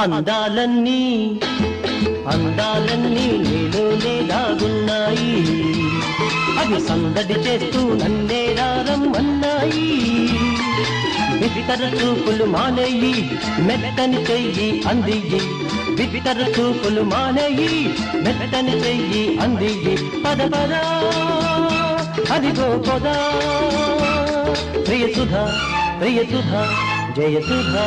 అందాలన్నీ అందాలన్నీ నీలోనే దాగున్నాయి, అవి సందడి చేస్తూ నన్నే రారమ్మన్నాయి. బిత్తర చూపులు మానేయి, మెత్తని చెయ్యి అందియ్యి, బిత్తర చూపులు మానేయి, మెత్తని చెయ్యి అందియ్యి. పద పద అదిగో పదా, ప్రియ సుధా జయ సుధా.